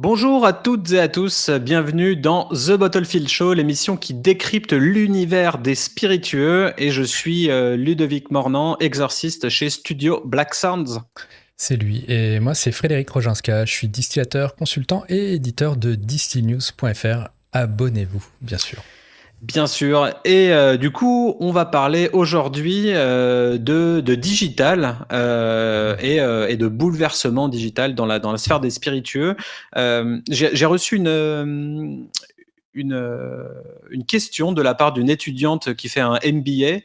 Bonjour à toutes et à tous, bienvenue dans The Bottlefield Show, l'émission qui décrypte l'univers des spiritueux et je suis Ludovic Mornan, exorciste chez Studio Black Sounds. C'est lui. Et moi, c'est Frédéric Roginska. Je suis distillateur, consultant et éditeur de distillnews.fr. Abonnez-vous, bien sûr. Bien sûr. Et du coup, on va parler aujourd'hui de digital et de bouleversement digital dans la sphère des spiritueux. J'ai reçu une question de la part d'une étudiante qui fait un MBA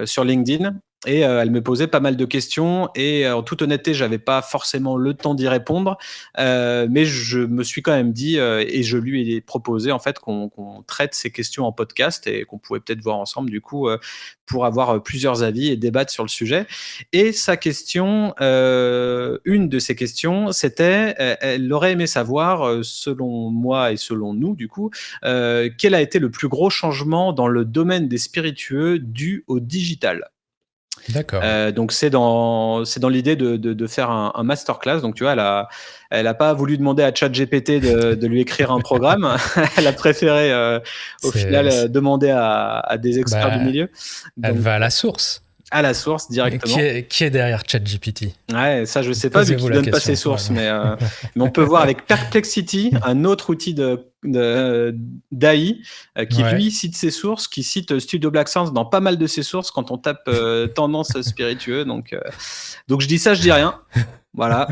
sur LinkedIn. Et elle me posait pas mal de questions et en toute honnêteté, j'avais pas forcément le temps d'y répondre, mais je me suis quand même dit et je lui ai proposé en fait qu'on traite ces questions en podcast et qu'on pouvait peut-être voir ensemble du coup pour avoir plusieurs avis et débattre sur le sujet. Et sa question, une de ses questions, c'était, elle aurait aimé savoir, selon moi et selon nous du coup, quel a été le plus gros changement dans le domaine des spiritueux dû au digital? D'accord. Donc c'est dans l'idée de faire un masterclass. Donc tu vois, elle a pas voulu demander à ChatGPT de lui écrire un programme. Elle a préféré, au final, C'est, c'est- demander à des experts du bah, milieu. elle Donc va à la source. à la source Et Qui directement. est, qui est derrière ChatGPT? Ouais, ça je sais pas vu Posez-vous qu'il la donne pas ses question. sources, Voilà. mais on peut voir avec Perplexity, un autre outil d'AI, qui Ouais. lui cite ses sources, qui cite Studio Black Sounds dans pas mal de ses sources quand on tape tendance spiritueux. Donc je dis ça, je dis rien. Voilà.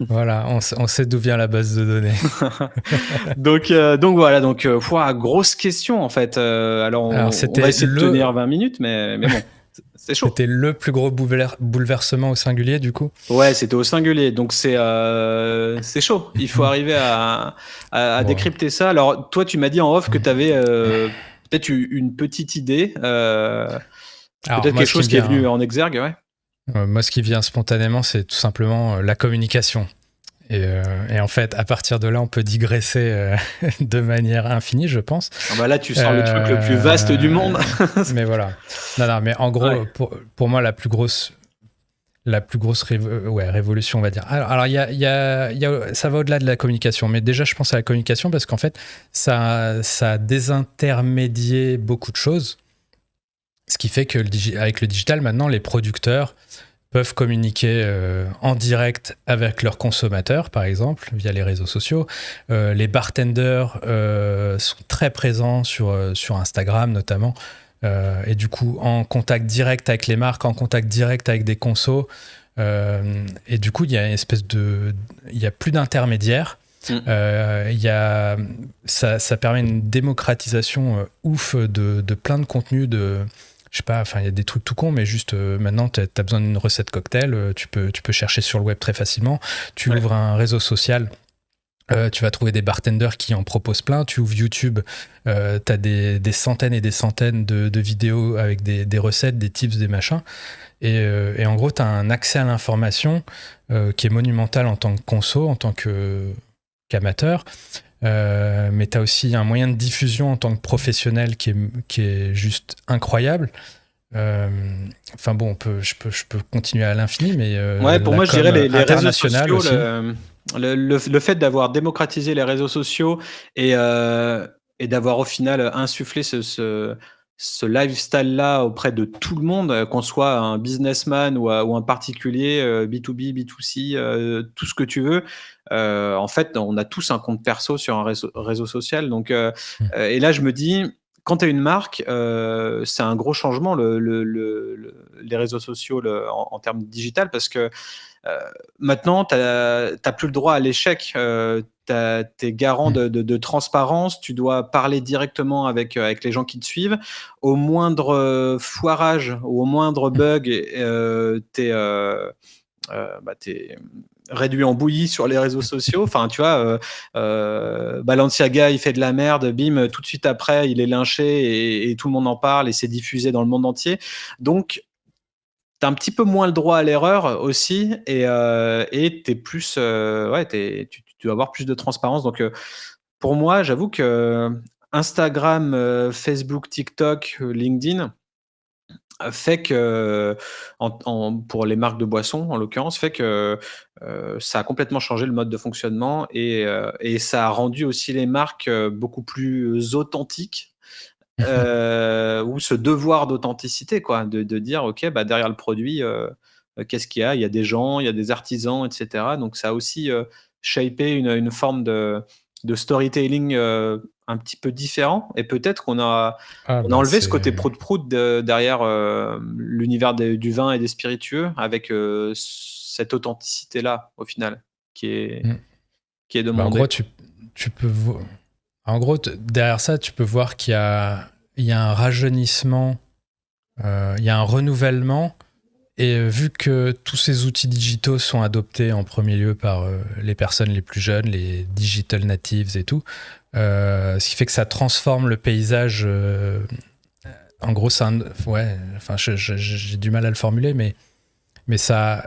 Voilà, on sait d'où vient la base de données. Donc voilà, pouah, grosse question en fait. Alors Alors, on va essayer de tenir 20 minutes, mais bon, c'est chaud. c'était le plus gros bouleversement au singulier, du coup. Ouais, c'était au singulier, donc c'est chaud. Il faut arriver à Bon. décrypter ça. Alors toi, tu m'as dit en off que tu avais peut-être une petite idée, Alors, peut-être moi, quelque ce qui chose me qui est venu vient, en exergue, ouais. moi, ce qui vient spontanément, c'est tout simplement la communication. Et en fait, à partir de là, on peut digresser de manière infinie, je pense. Ah bah là, tu sors le truc le plus vaste du monde. Mais voilà. Non, non, mais en Ouais. gros, pour moi, la plus grosse révolution, on va dire. Alors ça va au-delà de la communication, mais déjà, je pense à la communication parce qu'en fait, ça a désintermédié beaucoup de choses. Ce qui fait que avec le digital, maintenant, les producteurs peuvent communiquer en direct avec leurs consommateurs, par exemple, via les réseaux sociaux. Les bartenders sont très présents sur Instagram, notamment. Et du coup, en contact direct avec les marques, en contact direct avec des consos. Et du coup, il y a une espèce de... Il n'y a plus d'intermédiaires. Ça permet une démocratisation ouf de plein de contenus, je sais pas, enfin il y a des trucs tout cons, mais juste maintenant tu as besoin d'une recette cocktail, tu peux chercher sur le web très facilement, tu Ouais. ouvres un réseau social, tu vas trouver des bartenders qui en proposent plein, tu ouvres YouTube, tu as des centaines et des centaines de vidéos avec des recettes, des tips, des machins, et en gros tu as un accès à l'information qui est monumental en tant que conso, en tant qu'amateur. Mais tu as aussi un moyen de diffusion en tant que professionnel qui est juste incroyable. Enfin bon, je peux continuer à l'infini, mais Ouais, pour la moi, je com dirais les réseaux internationale sociaux, aussi. le fait d'avoir démocratisé les réseaux sociaux et, euh, et d'avoir au final insufflé ce lifestyle-là auprès de tout le monde, qu'on soit un businessman ou un particulier, B2B, B2C, tout ce que tu veux. En fait, on a tous un compte perso sur un réseau social. Et là, je me dis, quand tu as une marque, c'est un gros changement, les réseaux sociaux en termes digital, parce que maintenant, tu n'as plus le droit à l'échec. Tu es garant Mm. de transparence, tu dois parler directement avec les gens qui te suivent. Au moindre foirage ou au moindre bug, t'es réduit en bouillie sur les réseaux sociaux. Enfin, tu vois, Balenciaga, il fait de la merde, bim, tout de suite après, il est lynché et tout le monde en parle et c'est diffusé dans le monde entier. Donc, tu as un petit peu moins le droit à l'erreur aussi et tu es plus, ouais, tu dois avoir plus de transparence. Pour moi, j'avoue que Instagram, Facebook, TikTok, LinkedIn, fait que pour les marques de boissons, en l'occurrence, fait que, ça a complètement changé le mode de fonctionnement et ça a rendu aussi les marques beaucoup plus authentiques. Ou ce devoir d'authenticité, quoi, de dire ok, bah derrière le produit, qu'est-ce qu'il y a? Il y a des gens, il y a des artisans, etc. Donc ça a aussi shapé une forme de storytelling un petit peu différent. Et peut-être qu'on a Ah, on a bah, enlevé ce côté c'est. prout-prout derrière l'univers du vin et des spiritueux avec cette authenticité-là, au final, qui est, Mm. qui est Bah, en gros, demandée. tu peux. En gros, derrière ça, tu peux voir il y a un rajeunissement, il y a un renouvellement. Et vu que tous ces outils digitaux sont adoptés en premier lieu par les personnes les plus jeunes, les digital natives et tout, ce qui fait que ça transforme le paysage. En gros, ouais, enfin, j'ai du mal à le formuler, mais ça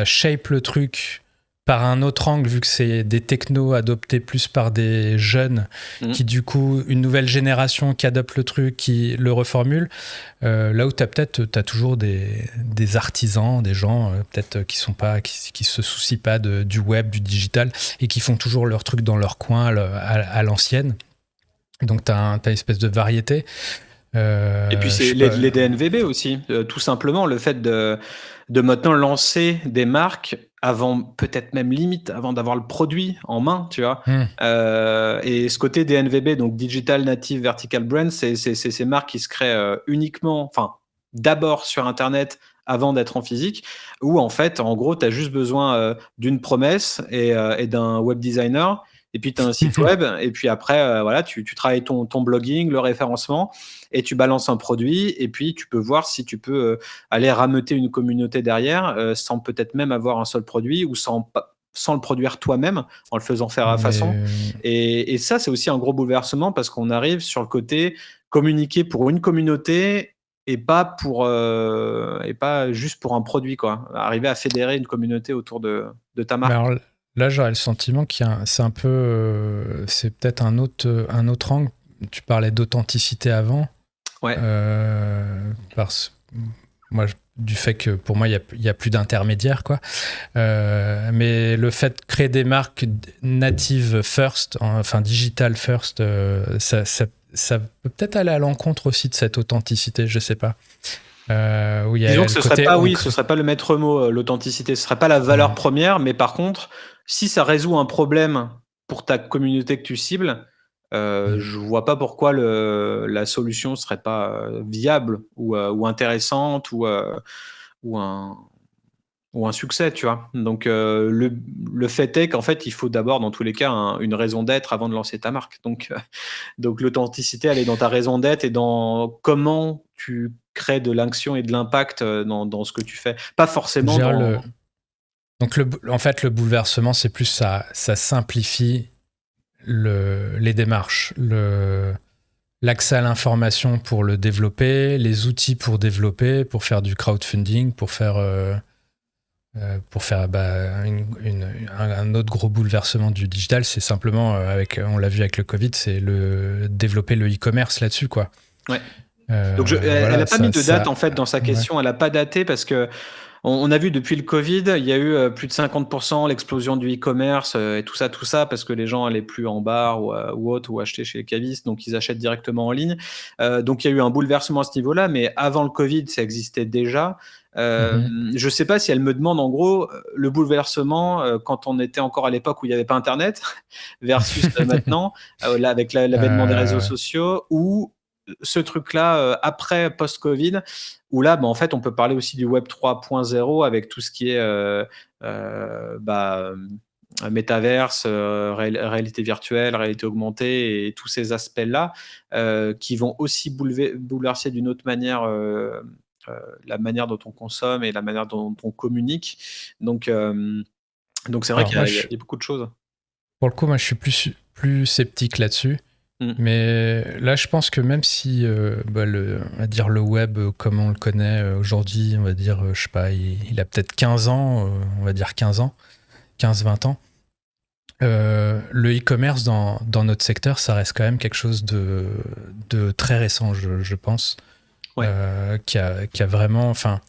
shape le truc par un autre angle, vu que c'est des technos adoptés plus par des jeunes qui, du coup, une nouvelle génération qui adopte le truc, qui le reformule. Là où t'as toujours des artisans, des gens peut-être qui se soucient pas du web, du digital, et qui font toujours leur truc dans leur coin à l'ancienne. Donc t'as une espèce de variété. Et puis Je c'est sais pas. les DNVB aussi, tout simplement le fait de maintenant lancer des marques avant, peut-être même limite, avant d'avoir le produit en main, tu vois. Et ce côté DNVB, donc Digital Native Vertical Brand, c'est ces marques qui se créent uniquement, enfin, d'abord sur Internet avant d'être en physique, où en fait, en gros, tu as juste besoin d'une promesse et d'un web designer, et puis tu as un site web, et puis après, voilà, tu travailles ton blogging, le référencement, et tu balances un produit, et puis tu peux voir si tu peux aller rameuter une communauté derrière sans peut-être même avoir un seul produit ou sans le produire toi-même en le faisant faire à façon. Mais Et ça, c'est aussi un gros bouleversement parce qu'on arrive sur le côté communiquer pour une communauté et pas juste pour un produit, quoi. Arriver à fédérer une communauté autour de ta Mais marque. alors, là, j'aurais le sentiment c'est un peu, c'est peut-être un autre angle. Tu parlais d'authenticité avant. Ouais. Parce moi, du fait que pour moi, il y a plus d'intermédiaires, quoi. Mais le fait de créer des marques natives first, enfin digital first, ça peut peut-être aller à l'encontre aussi de cette authenticité, je sais pas. Où il y Disons a que le ce serait côté pas, on oui, ce crée. serait pas le maître mot, l'authenticité. Ce serait pas la valeur première, mais par contre, si ça résout un problème pour ta communauté que tu cibles, je vois pas pourquoi la solution serait pas viable ou intéressante ou un ou un succès, tu vois. Donc le fait est qu'en fait, il faut d'abord, dans tous les cas, une raison d'être avant de lancer ta marque. Donc l'authenticité, elle est dans ta raison d'être et dans comment tu crées de l'action et de l'impact dans ce que tu fais. Pas Je forcément dirais dans... donc en fait, le bouleversement, c'est plus ça simplifie les démarches, l'accès à l'information pour le développer, les outils pour développer, pour faire du crowdfunding, pour faire un autre gros bouleversement du digital, c'est simplement, on l'a vu avec le Covid, c'est développer le e-commerce là-dessus, quoi. Ouais. Donc elle Voilà, n'a pas mis de date en fait dans sa question, ouais. Elle n'a pas daté parce que on a vu depuis le Covid, il y a eu plus de 50% l'explosion du e-commerce et tout ça, parce que les gens allaient plus en bar ou autre, ou acheter chez les cavistes, donc ils achètent directement en ligne. Donc il y a eu un bouleversement à ce niveau-là, mais avant le Covid, ça existait déjà. Je ne sais pas si elle me demande en gros le bouleversement quand on était encore à l'époque où il n'y avait pas Internet versus maintenant, là, avec l'avènement des réseaux sociaux, ou ce truc-là après post-Covid, où là, en fait, on peut parler aussi du Web 3.0 avec tout ce qui est métaverse, réalité virtuelle, réalité augmentée et tous ces aspects-là qui vont aussi bouleverser d'une autre manière la manière dont on consomme et la manière dont on communique. Donc c'est vrai Alors qu'il moi, y a beaucoup de choses. pour le coup, moi, je suis plus sceptique là-dessus. Mais là, je pense que même si, on va dire le web, comme on le connaît aujourd'hui, on va dire, je sais pas, il a peut-être 15 ans, on va dire 15 ans, 15-20 ans, le e-commerce dans notre secteur, ça reste quand même quelque chose de très récent, je pense, Ouais. qui a vraiment, enfin,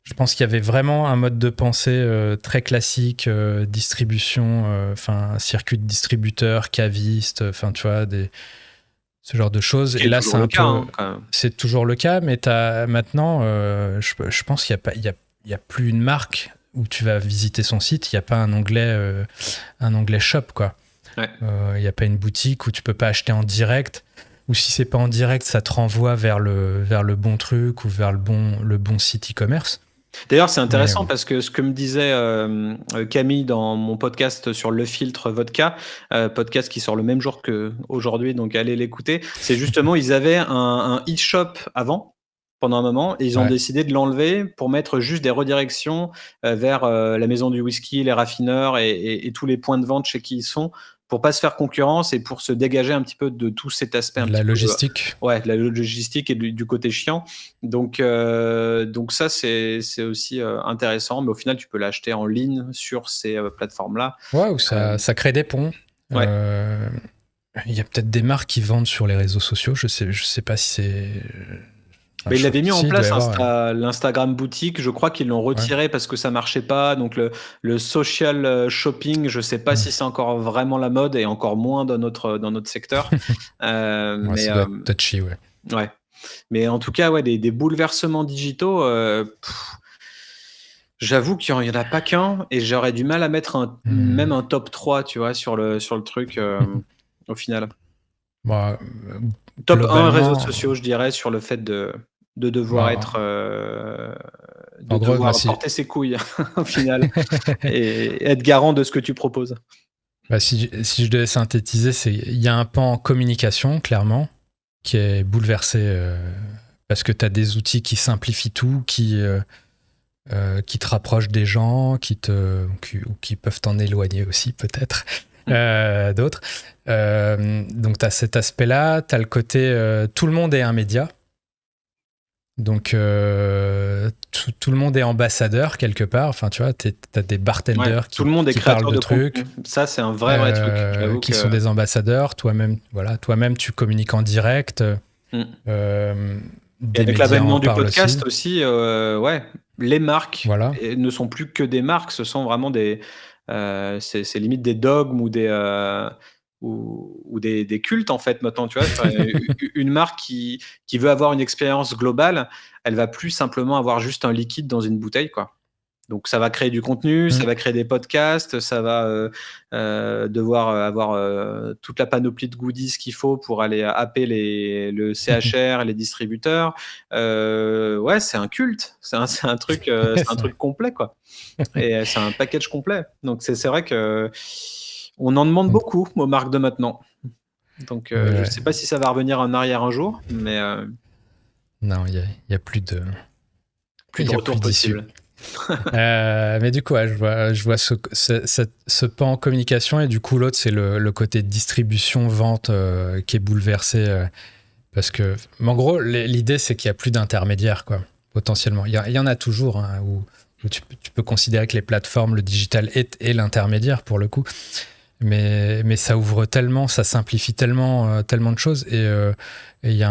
Je pense qu'il y avait vraiment un mode de pensée très classique, distribution, circuit de distributeur, caviste, tu vois, ce genre de choses. Ce qui Et est là, toujours le cas, hein, quand même. c'est toujours le cas, mais maintenant, je pense qu'il y a plus une marque où tu vas visiter son site, il n'y a pas un onglet shop, quoi. Ouais. Il n'y a pas une boutique où tu peux pas acheter en direct, ou si c'est pas en direct, ça te renvoie vers le bon truc ou vers le bon site e-commerce. D'ailleurs, c'est intéressant parce que ce que me disait Camille dans mon podcast sur le filtre vodka, podcast qui sort le même jour qu'aujourd'hui, donc allez l'écouter, c'est justement, ils avaient un e-shop avant, pendant un moment, et ils ont décidé de l'enlever pour mettre juste des redirections vers la maison du whisky, les raffineurs et tous les points de vente chez qui ils sont, pour pas se faire concurrence et pour se dégager un petit peu de tout cet aspect. De la logistique. De la logistique et du côté chiant. Donc ça, c'est aussi intéressant, mais au final, tu peux l'acheter en ligne sur ces plateformes-là. Ouais, où ça crée des ponts. Ouais. Il y a peut-être des marques qui vendent sur les réseaux sociaux. Je sais pas si c'est... Mais il avait mis en place l'Instagram boutique. Je crois qu'ils l'ont retiré parce que ça marchait pas. Donc le social shopping, je sais pas si c'est encore vraiment la mode et encore moins dans notre secteur. Mais ça doit être touchy, ouais. Ouais. Mais en tout cas, des bouleversements digitaux. J'avoue qu'il n'y en a pas qu'un et j'aurais du mal à mettre même un top 3, tu vois, sur le truc au final. Top 1 réseaux sociaux, je dirais, sur le fait de devoir être porter ses couilles au final et être garant de ce que tu proposes. Si je devais synthétiser, il y a un pan en communication, clairement, qui est bouleversé parce que tu as des outils qui simplifient tout, qui te rapprochent des gens, qui peuvent t'en éloigner aussi, peut-être, d'autres. Donc, tu as cet aspect-là. Tu as le côté tout le monde est un média. Donc, tout le monde est ambassadeur quelque part. Enfin, tu vois, t'as des bartenders tout le monde est créateur de trucs. Ça, c'est un vrai truc. Qui sont des ambassadeurs. Toi-même, tu communiques en direct. Et avec l'avènement du podcast aussi, les marques ne sont plus que des marques. Ce sont vraiment c'est limite des dogmes ou des cultes en fait maintenant, tu vois. Une marque qui veut avoir une expérience globale, elle va plus simplement avoir juste un liquide dans une bouteille, quoi. Donc ça va créer du contenu, ça va créer des podcasts, ça va devoir avoir toute la panoplie de goodies qu'il faut pour aller happer le CHR et les distributeurs. C'est un culte, c'est un truc complet, quoi. Et c'est un package complet. Donc c'est vrai que on en demande beaucoup aux marques de maintenant. Donc je ne sais pas si ça va revenir en arrière un jour, mais non, il y a plus de retour possible. Mais du coup, je vois ce pan en communication, et du coup l'autre c'est le côté distribution vente qui est bouleversé parce que en gros l'idée c'est qu'il y a plus d'intermédiaires, quoi, potentiellement. Il y en a toujours où tu peux considérer que les plateformes, le digital est l'intermédiaire pour le coup. Mais ça ouvre tellement, ça simplifie tellement de choses. Et il y a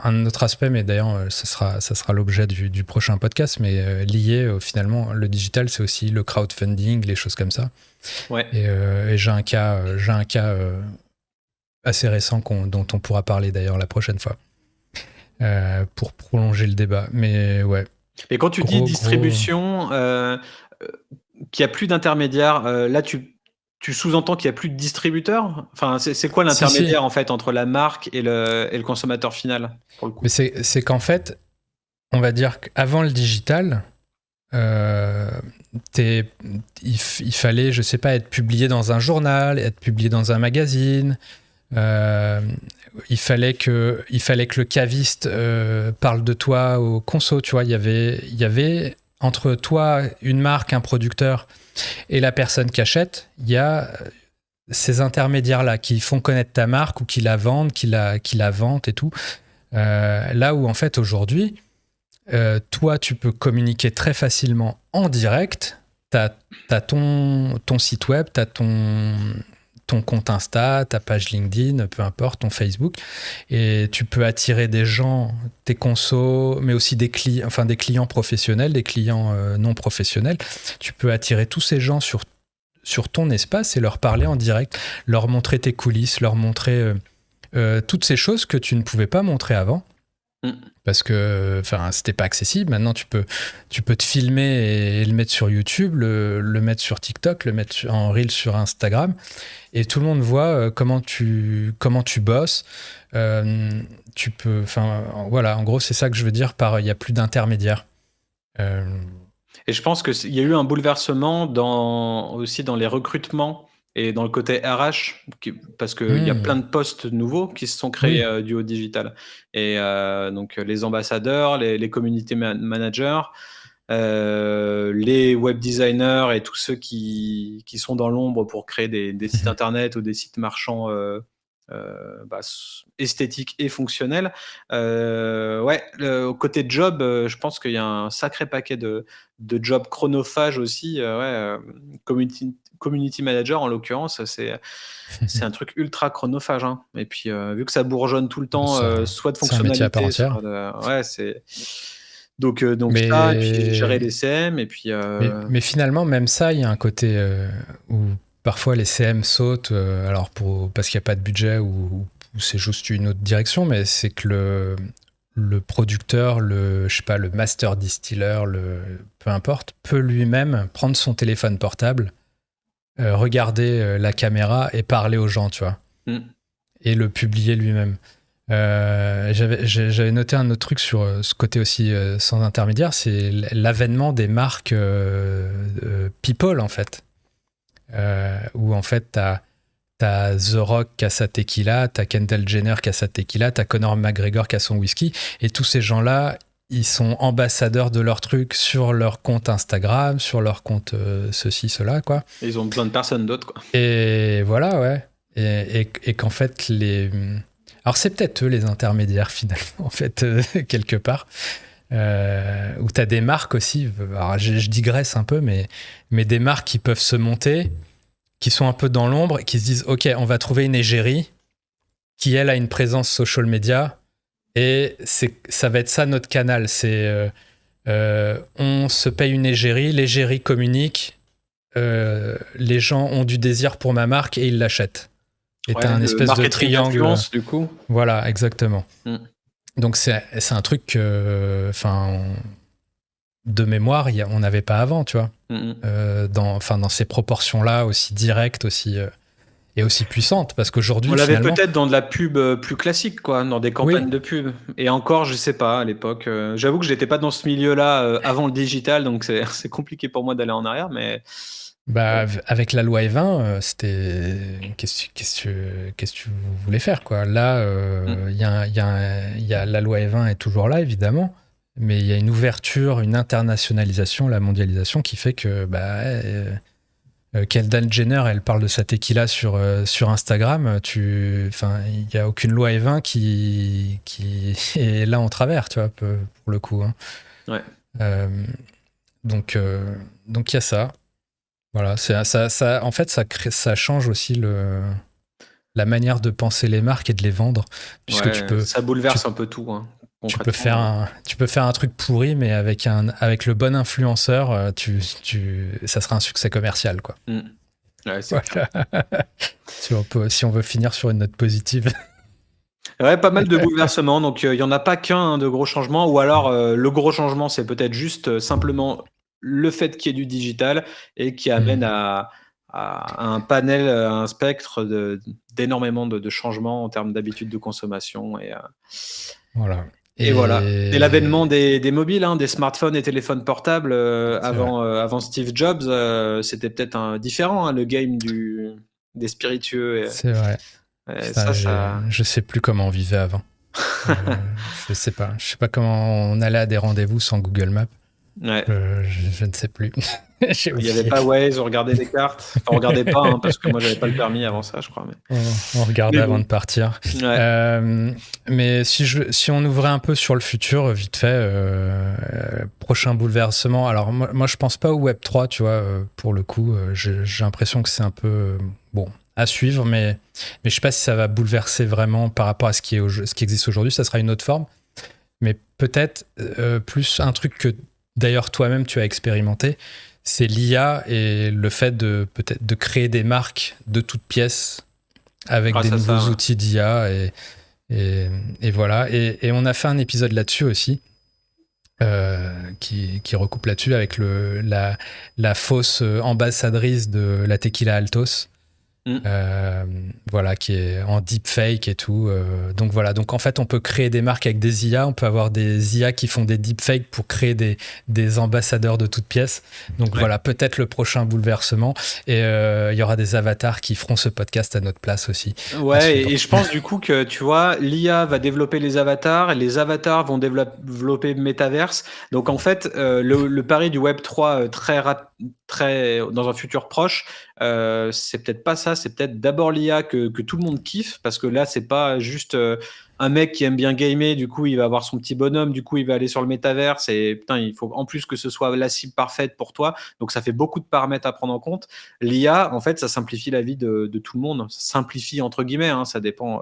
un autre aspect, mais d'ailleurs, ça sera l'objet du prochain podcast, mais lié finalement, le digital, c'est aussi le crowdfunding, les choses comme ça. Ouais. Et j'ai un cas assez récent dont on pourra parler d'ailleurs la prochaine fois pour prolonger le débat. Mais ouais. Et quand tu dis distribution, qu'il n'y a plus d'intermédiaires, là, tu sous-entends qu'il n'y a plus de distributeurs ? Enfin, c'est quoi l'intermédiaire en fait entre la marque et le consommateur final pour le coup ? Mais c'est qu'en fait, on va dire qu'avant le digital, il fallait, je sais pas, être publié dans un journal, être publié dans un magazine. Il fallait que le caviste parle de toi au conso. Tu vois, il y avait entre toi, une marque, un producteur et la personne qui achète, il y a ces intermédiaires-là qui font connaître ta marque ou qui la vendent, qui la vantent et tout. Là où, en fait, aujourd'hui, toi, tu peux communiquer très facilement en direct. T'as ton site web, t'as ton compte Insta, ta page LinkedIn, peu importe, ton Facebook. Et tu peux attirer des gens, tes consos, mais aussi des clients professionnels, des clients non professionnels. Tu peux attirer tous ces gens sur ton espace et leur parler en direct, leur montrer tes coulisses, leur montrer toutes ces choses que tu ne pouvais pas montrer avant. Parce que c'était pas accessible. Maintenant, tu peux te filmer et le mettre sur YouTube, le mettre sur TikTok, le mettre en Reel sur Instagram, et tout le monde voit comment tu bosses. Tu peux, voilà, en gros, c'est ça que je veux dire par il n'y a plus d'intermédiaires. Et je pense qu'il y a eu un bouleversement aussi dans les recrutements et dans le côté RH, parce qu'il y a plein de postes nouveaux qui se sont créés du haut digital. Et donc les ambassadeurs, les community managers, les web designers et tous ceux qui sont dans l'ombre pour créer des sites internet ou des sites marchands esthétiques et fonctionnels. Au côté job, je pense qu'il y a un sacré paquet de jobs chronophages aussi. Community manager en l'occurrence, c'est un truc ultra chronophage. Hein. Et puis vu que ça bourgeonne tout le temps, soit de fonctionnalité, soit de... c'est... Donc ça, et puis gérer les CM, et puis... Mais finalement, même ça, il y a un côté où parfois les CM sautent, parce qu'il n'y a pas de budget ou c'est juste une autre direction, mais c'est que le producteur, le master distiller, peu importe, peut lui-même prendre son téléphone portable, regarder la caméra et parler aux gens, tu vois, et le publier lui-même. J'avais noté un autre truc sur ce côté aussi sans intermédiaire, c'est l'avènement des marques people, en fait. Où en fait t'as The Rock qui a sa tequila, t'as Kendall Jenner qui a sa tequila, t'as Conor McGregor qui a son whisky, et tous ces gens-là, ils sont ambassadeurs de leur truc sur leur compte Instagram, sur leur compte ceci, cela, quoi. Et ils ont besoin de personne d'autre, quoi. Et voilà, ouais. Et qu'en fait, alors c'est peut-être eux les intermédiaires, finalement, en fait, quelque part. Où tu as des marques aussi, alors je digresse un peu, mais des marques qui peuvent se monter, qui sont un peu dans l'ombre, qui se disent ok, on va trouver une égérie qui elle a une présence social media, et ça va être ça notre canal, c'est on se paye une égérie, l'égérie communique, les gens ont du désir pour ma marque et ils l'achètent, et t'as un espèce de triangle, du coup. Voilà, exactement. Donc c'est un truc de mémoire, on n'avait pas avant, tu vois. Dans ces proportions-là, aussi directes, aussi et aussi puissantes, parce qu'aujourd'hui, on l'avait peut-être dans de la pub plus classique, quoi, dans des campagnes de pub. Et encore, je sais pas, à l'époque. J'avoue que j'étais pas dans ce milieu-là avant le digital, donc c'est compliqué pour moi d'aller en arrière, mais... avec la loi E20, c'était qu'est-ce que tu voulais faire, quoi. Là, il y a la loi E20 est toujours là, évidemment, mais il y a une ouverture, une internationalisation, la mondialisation qui fait que Kendall Jenner, elle parle de sa tequila sur Instagram. Il y a aucune loi E20 qui est là en travers, tu vois, pour le coup. Hein. Ouais. Donc il y a ça. Voilà, ça, en fait, ça change aussi la manière de penser les marques et de les vendre, puisque ça bouleverse un peu tout. Hein, tu peux faire un truc pourri, mais avec le bon influenceur, ça sera un succès commercial, quoi. Ouais, c'est clair. Si on veut finir sur une note positive. Ouais, pas mal de bouleversements. Donc, il n'y en a pas qu'un de gros changements. Ou alors, le gros changement, c'est peut-être juste simplement le fait qu'il y ait du digital et qui amène à un panel, à un spectre d'énormément de changements en termes d'habitudes de consommation. Voilà. Et voilà. Et l'avènement des mobiles, hein, des smartphones et téléphones portables, avant Steve Jobs, c'était peut-être différent, hein, le game des spiritueux. C'est vrai. Je sais plus comment on vivait avant. Je sais pas comment on allait à des rendez-vous sans Google Maps. Ouais. Je ne sais plus. Il n'y avait pas Waze, on regardait des cartes. Enfin, on regardait pas, hein, parce que moi, j'avais pas le permis avant ça, je crois. Mais... On regardait avant de partir. Ouais. Mais si on ouvrait un peu sur le futur, vite fait, prochain bouleversement. Alors, moi, je pense pas au Web 3, tu vois, pour le coup. J'ai l'impression que c'est un peu... bon, à suivre, mais je sais pas si ça va bouleverser vraiment par rapport à ce qui existe aujourd'hui. Ça sera une autre forme, mais peut-être plus un truc que d'ailleurs toi-même tu as expérimenté, c'est l'IA et le fait peut-être de créer des marques de toutes pièces avec des nouveaux outils d'IA et voilà. Et on a fait un épisode là-dessus aussi. Qui recoupe là-dessus avec la fausse ambassadrice de la Tequila Altos. Voilà, qui est en deepfake et tout. Donc voilà, donc en fait, on peut créer des marques avec des IA, on peut avoir des IA qui font des deepfakes pour créer des ambassadeurs de toutes pièces. Donc voilà, peut-être le prochain bouleversement. Et il y aura des avatars qui feront ce podcast à notre place aussi. Ouais, et je pense du coup que, tu vois, l'IA va développer les avatars, et les avatars vont développer Metaverse. Donc en fait, le pari du Web3 très dans un futur proche, c'est peut-être pas ça, c'est peut-être d'abord l'IA que tout le monde kiffe, parce que là, c'est pas juste un mec qui aime bien gamer, du coup, il va avoir son petit bonhomme, du coup, il va aller sur le métaverse, et putain, il faut en plus que ce soit la cible parfaite pour toi. Donc ça fait beaucoup de paramètres à prendre en compte. L'IA, en fait, ça simplifie la vie de tout le monde. Ça simplifie entre guillemets, hein, ça dépend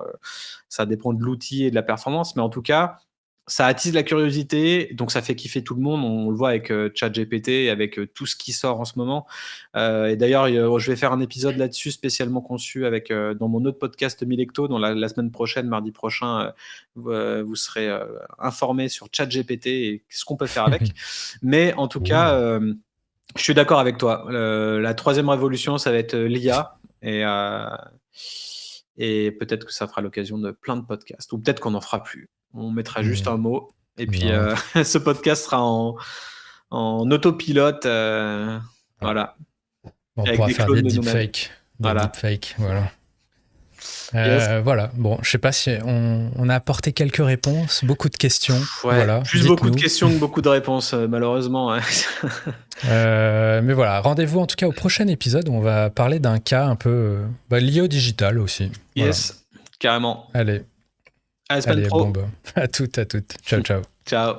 de l'outil et de la performance, mais en tout cas, ça attise la curiosité, donc ça fait kiffer tout le monde. On le voit avec ChatGPT, avec tout ce qui sort en ce moment. Et d'ailleurs, je vais faire un épisode là-dessus spécialement conçu avec dans mon autre podcast Milecto, dont la semaine prochaine, mardi prochain, vous serez informés sur ChatGPT et ce qu'on peut faire avec. Mais en tout cas, je suis d'accord avec toi. La troisième révolution, ça va être l'IA, et peut-être que ça fera l'occasion de plein de podcasts, ou peut-être qu'on n'en fera plus. On mettra juste un mot, et puis ce podcast sera en autopilote, voilà. On pourra faire des deepfakes. Deepfakes, voilà. Voilà, bon, je sais pas si on a apporté quelques réponses, beaucoup de questions. Voilà, plus beaucoup de questions que beaucoup de réponses, malheureusement. Mais voilà, rendez-vous en tout cas au prochain épisode où on va parler d'un cas un peu lié au digital aussi. Yes, carrément. Allez. À la semaine pro. Bon, à toutes. Ciao, ciao. Ciao.